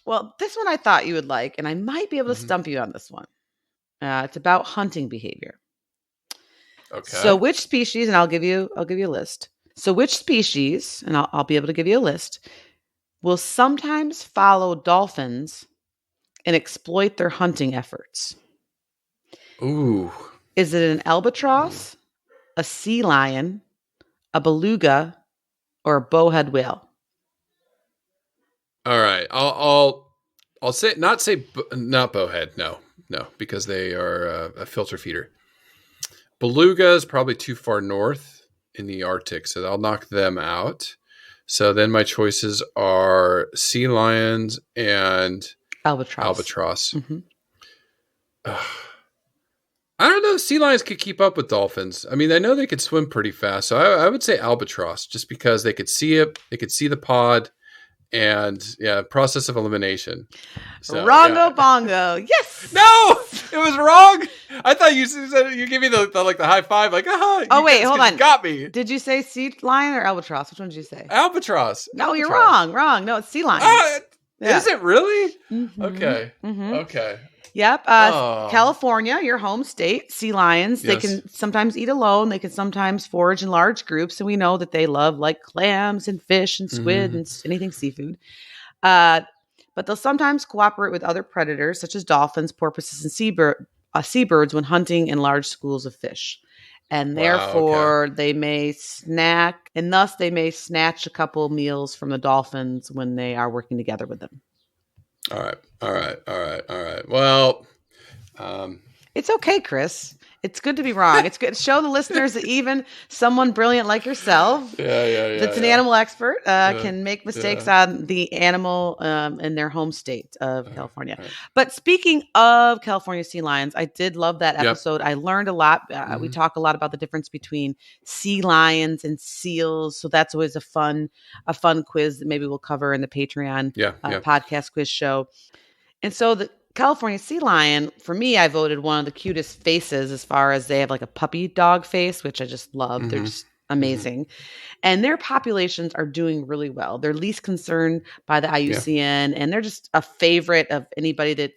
Well, this one I thought you would like, and I might be able to stump you on this one. It's about hunting behavior. Okay. So which species, and I'll give you a list. So which species, and I'll be able to give you a list, will sometimes follow dolphins and exploit their hunting efforts? Ooh. Is it an albatross, a sea lion, a beluga, or a bowhead whale? All right. I'll say not bowhead. No, because they are a filter feeder. Beluga is probably too far north in the Arctic, so I'll knock them out. So then my choices are sea lions and albatross. Mm-hmm. I don't know if sea lions could keep up with dolphins. I mean, I know they could swim pretty fast, so I would say albatross, just because they could see it, they could see the pod, and process of elimination. So, Rongo bongo, yes. No, it was wrong. I thought you said you gave me the high five, like Oh wait, hold on. You got me. Did you say sea lion or albatross? Which one did you say? Albatross. No, you're wrong. No, it's sea lion. Is it really? Mm-hmm. Okay. Mm-hmm. Okay. Yep. California, your home state, sea lions. Yes. They can sometimes eat alone. They can sometimes forage in large groups. And we know that they love like clams and fish and squid and anything seafood. But they'll sometimes cooperate with other predators such as dolphins, porpoises, and seabirds when hunting in large schools of fish. And therefore they may snack, and thus they may snatch a couple meals from the dolphins when they are working together with them. All right. Well, it's okay, Chris. It's good to be wrong. It's good to show the listeners that even someone brilliant like yourself, that's an animal expert, can make mistakes on the animal in their home state of California. Right. But speaking of California sea lions, I did love that episode. I learned a lot. We talk a lot about the difference between sea lions and seals. So that's always a fun quiz that maybe we'll cover in the Patreon podcast quiz show. And so the California sea lion, for me, I voted one of the cutest faces as far as they have like a puppy dog face, which I just love. They're just amazing. And their populations are doing really well. They're least concerned by the IUCN, and they're just a favorite of anybody that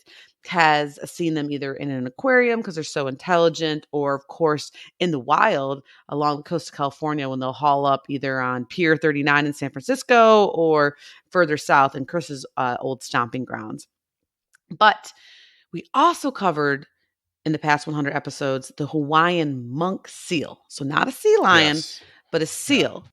has seen them either in an aquarium because they're so intelligent, or of course in the wild along the coast of California when they'll haul up either on Pier 39 in San Francisco or further south in Chris's old stomping grounds. But we also covered in the past 100 episodes the Hawaiian monk seal. So not a sea lion, but a seal.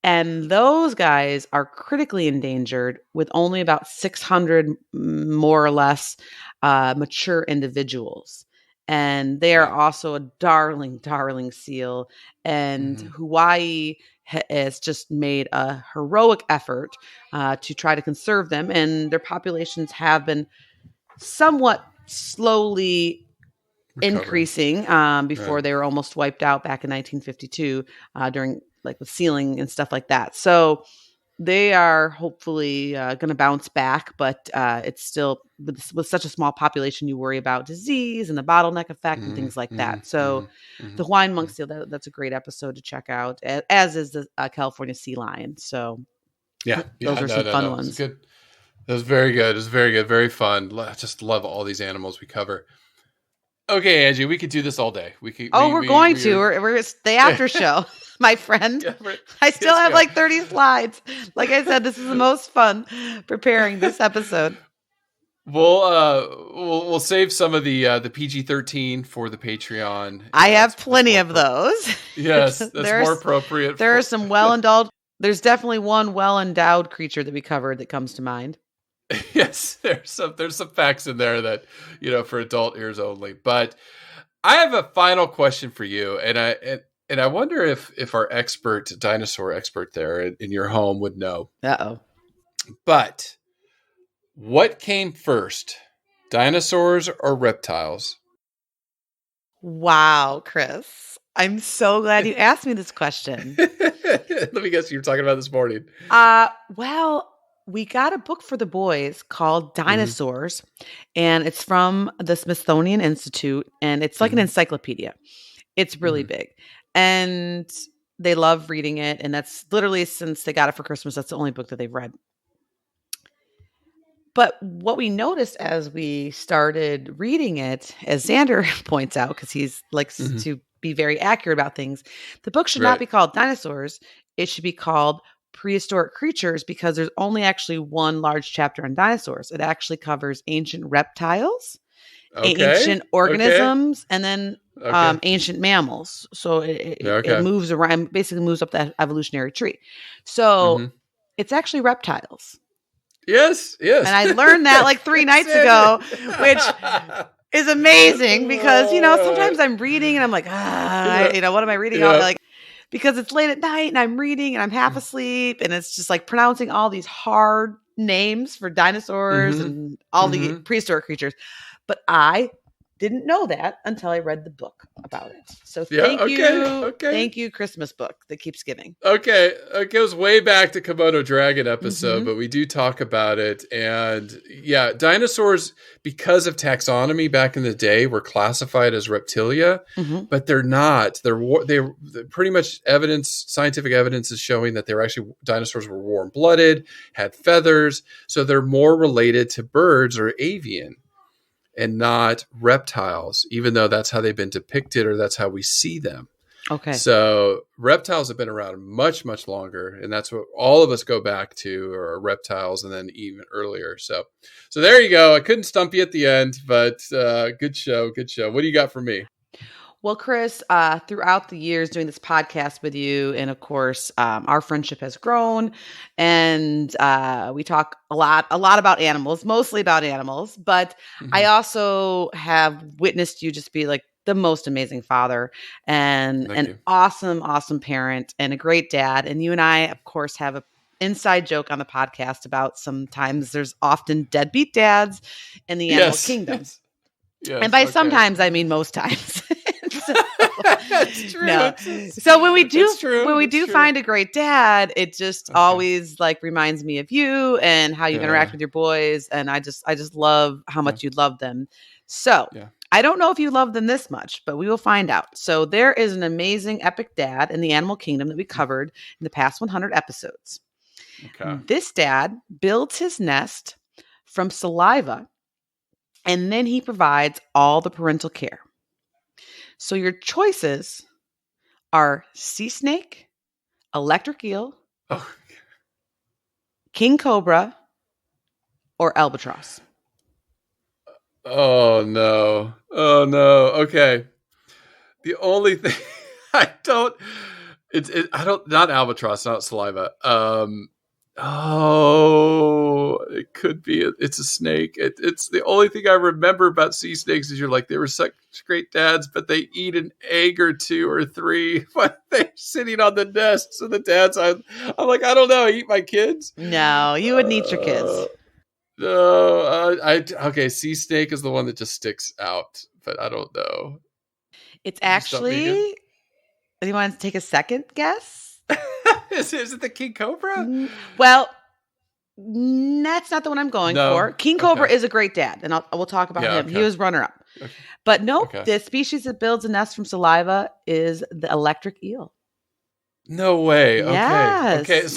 And those guys are critically endangered with only about 600 more or less mature individuals. And they are also a darling, darling seal. And Hawaii has just made a heroic effort to try to conserve them. And their populations have been somewhat slowly increasing before they were almost wiped out back in 1952 during like with sealing and stuff like that. So they are hopefully going to bounce back, but it's still with such a small population, you worry about disease and the bottleneck effect and things like that. So the Hawaiian monk seal, that's a great episode to check out, as is the California sea lion. So those are some fun ones. Good. It was very good. It was very good. Very fun. I just love all these animals we cover. Okay, Angie, we could do this all day. We're going to. We're the after show, my friend. I still have like 30 slides. Like I said, this is the most fun preparing this episode. We'll save some of the PG-13 for the Patreon. I have plenty of those. Yes, that's more appropriate. There are some well-endowed. There's definitely one well-endowed creature that we covered that comes to mind. Yes, there's some facts in there that, for adult ears only. But I have a final question for you, and I wonder if our dinosaur expert there in your home would know. Uh-oh. But what came first, dinosaurs or reptiles? Wow, Chris. I'm so glad you asked me this question. Let me guess, you were talking about this morning. Well, we got a book for the boys called Dinosaurs, and it's from the Smithsonian Institute, and it's like an encyclopedia. It's really big, and they love reading it, and that's literally since they got it for Christmas, that's the only book that they've read. But what we noticed as we started reading it, as Xander points out, because he likes to be very accurate about things, the book should not be called Dinosaurs. It should be called Prehistoric Creatures, because there's only actually one large chapter on dinosaurs. It actually covers ancient reptiles, ancient organisms, and then ancient mammals. So it moves around, basically moves up that evolutionary tree. So it's actually reptiles. Yes. And I learned that like 3 nights ago, which is amazing because, sometimes I'm reading and I'm like, what am I reading? Like, because it's late at night and I'm reading and I'm half asleep and it's just like pronouncing all these hard names for dinosaurs and all the prehistoric creatures. But I didn't know that until I read the book about it. So thank you. Thank you, Christmas book that keeps giving. Okay. It goes way back to Komodo Dragon episode, but we do talk about it. And yeah, dinosaurs, because of taxonomy back in the day, were classified as reptilia, but they're not. They're pretty much scientific evidence is showing that dinosaurs were warm-blooded, had feathers. So they're more related to birds or avian, and not reptiles, even though that's how they've been depicted or that's how we see them. Okay. So reptiles have been around much, much longer. And that's what all of us go back to, are reptiles, and then even earlier. So there you go. I couldn't stump you at the end, but good show. Good show. What do you got for me? Well, Chris, throughout the years doing this podcast with you, and of course, our friendship has grown, and we talk a lot about animals, mostly about animals. But I also have witnessed you just be like the most amazing father and an awesome parent and a great dad. And you and I, of course, have an inside joke on the podcast about sometimes there's often deadbeat dads in the animal kingdom. And by sometimes, I mean most times. That's true. No. So when we do find a great dad, it just always like reminds me of you and how you interact with your boys, and I just love how much you love them. So I don't know if you love them this much, but we will find out. So there is an amazing epic dad in the animal kingdom that we covered in the past 100 episodes. Okay. This dad builds his nest from saliva, and then he provides all the parental care. So your choices are sea snake, electric eel, king cobra, or albatross. Oh no. Okay. The only thing not albatross, not saliva. It could be. It's a snake. It's the only thing I remember about sea snakes is you're like, they were such great dads, but they eat an egg or 2 or 3 when they're sitting on the nest. So the dads, I'm like, I don't know. I eat my kids. No, you wouldn't eat your kids. No, okay. Sea snake is the one that just sticks out, but I don't know. It's actually. Do you want to take a second guess? Is it the king cobra? Well, that's not the one I'm going for. King cobra is a great dad, and we'll talk about him. Okay. He was runner-up. Okay. But the species that builds a nest from saliva is the electric eel. No way. Yes. Okay.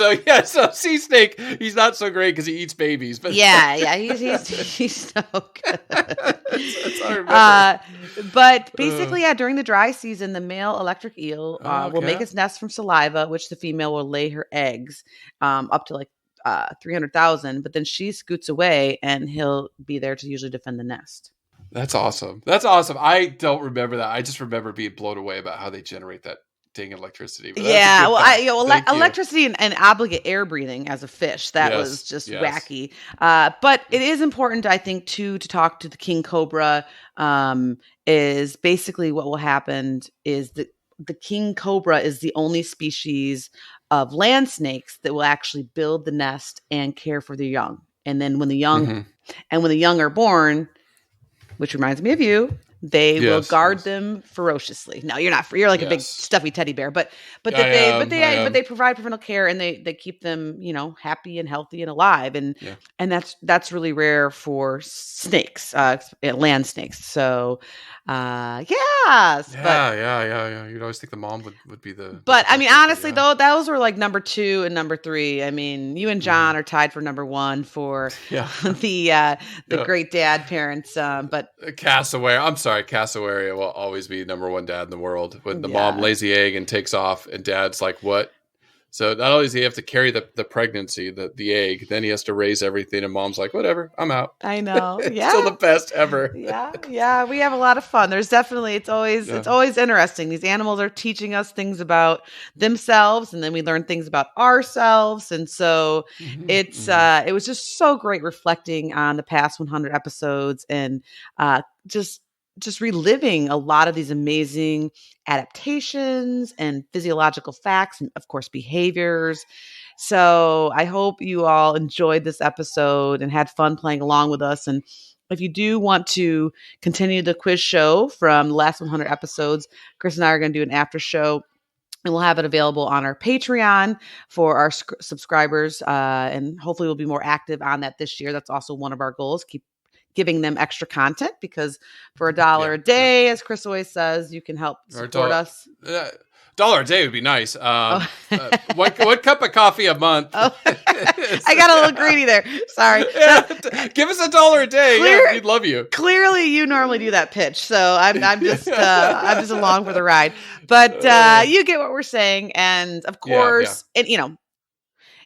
So sea snake, he's not so great because he eats babies. But he's so good. That's all I remember. But basically, during the dry season, the male electric eel will make its nest from saliva, which the female will lay her eggs up to like 300,000. But then she scoots away, and he'll be there to usually defend the nest. That's awesome. I don't remember that. I just remember being blown away about how they generate that dang electricity. Electricity and obligate air breathing as a fish. That was just wacky. But it is important, I think, to talk to the king cobra. Is basically what will happen is that the king cobra is the only species of land snakes that will actually build the nest and care for the young. And then when the young are born, which reminds me of you, they will guard them ferociously. No, you're not. You're like a big stuffy teddy bear, but they provide parental care, and they keep them, happy and healthy and alive, and that's really rare for snakes, land snakes. So, yes. You'd always think the mom would be the. But I mean, honestly, though, those were like number 2 and number 3. I mean, you and John are tied for number 1 for the great dad parents. But cassowary. I'm sorry, cassowary will always be number 1 dad in the world. When the mom lays the egg and takes off, and dad's like, "What?" So not only does he have to carry the pregnancy, the egg, then he has to raise everything, and mom's like, "Whatever, I'm out." I know. Yeah. Still the best ever. Yeah. We have a lot of fun. There's definitely, it's always interesting. These animals are teaching us things about themselves, and then we learn things about ourselves. And so it was just so great reflecting on the past 100 episodes, and just reliving a lot of these amazing adaptations and physiological facts, and of course behaviors. So I hope you all enjoyed this episode and had fun playing along with us. And if you do want to continue the quiz show from the last 100 episodes, Chris and I are going to do an after show, and we'll have it available on our Patreon for our subscribers. And hopefully we'll be more active on that this year. That's also one of our goals. Keep giving them extra content, because for $1 a day, as Chris always says, you can help support us. $1 a day would be nice. One cup of coffee a month. Oh. I got a little greedy there. Sorry. Give us $1 a day. We'd love you. Clearly, you normally do that pitch, so I'm just along for the ride. But you get what we're saying, and of course,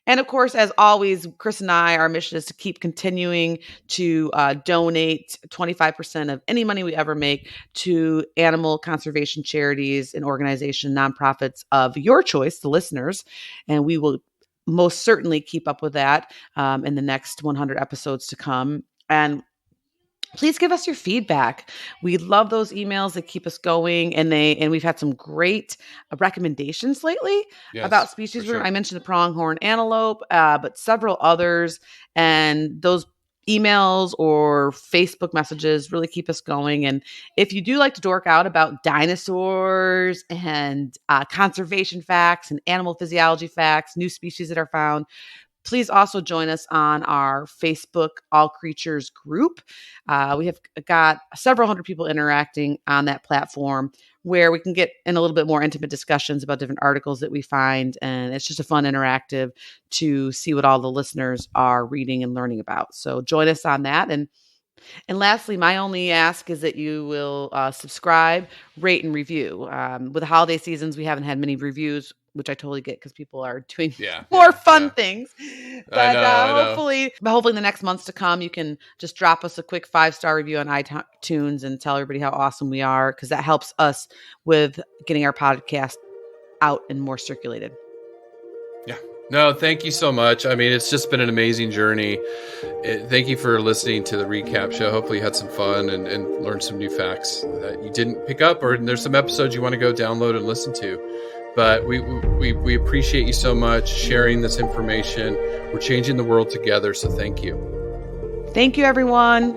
And of course, as always, Chris and I, our mission is to keep continuing to donate 25% of any money we ever make to animal conservation charities and organizations, nonprofits of your choice, the listeners. And we will most certainly keep up with that in the next 100 episodes to come. And please give us your feedback. We love those emails that keep us going, and we've had some great recommendations lately about species. Sure. I mentioned the pronghorn antelope, but several others, and those emails or Facebook messages really keep us going. And if you do like to dork out about dinosaurs and conservation facts and animal physiology facts, new species that are found, please also join us on our Facebook All Creatures group. We have got several hundred people interacting on that platform, where we can get in a little bit more intimate discussions about different articles that we find. And it's just a fun interactive to see what all the listeners are reading and learning about. So join us on that. And lastly, my only ask is that you will subscribe, rate, and review. With the holiday seasons, we haven't had many reviews, which I totally get, because people are doing more fun things. But hopefully in the next months to come, you can just drop us a quick 5-star review on iTunes and tell everybody how awesome we are, because that helps us with getting our podcast out and more circulated. Yeah. No, thank you so much. I mean, it's just been an amazing journey. Thank you for listening to the recap show. Hopefully you had some fun and learned some new facts that you didn't pick up, or there's some episodes you want to go download and listen to. But we appreciate you so much sharing this information. We're changing the world together, so thank you. Thank you, everyone.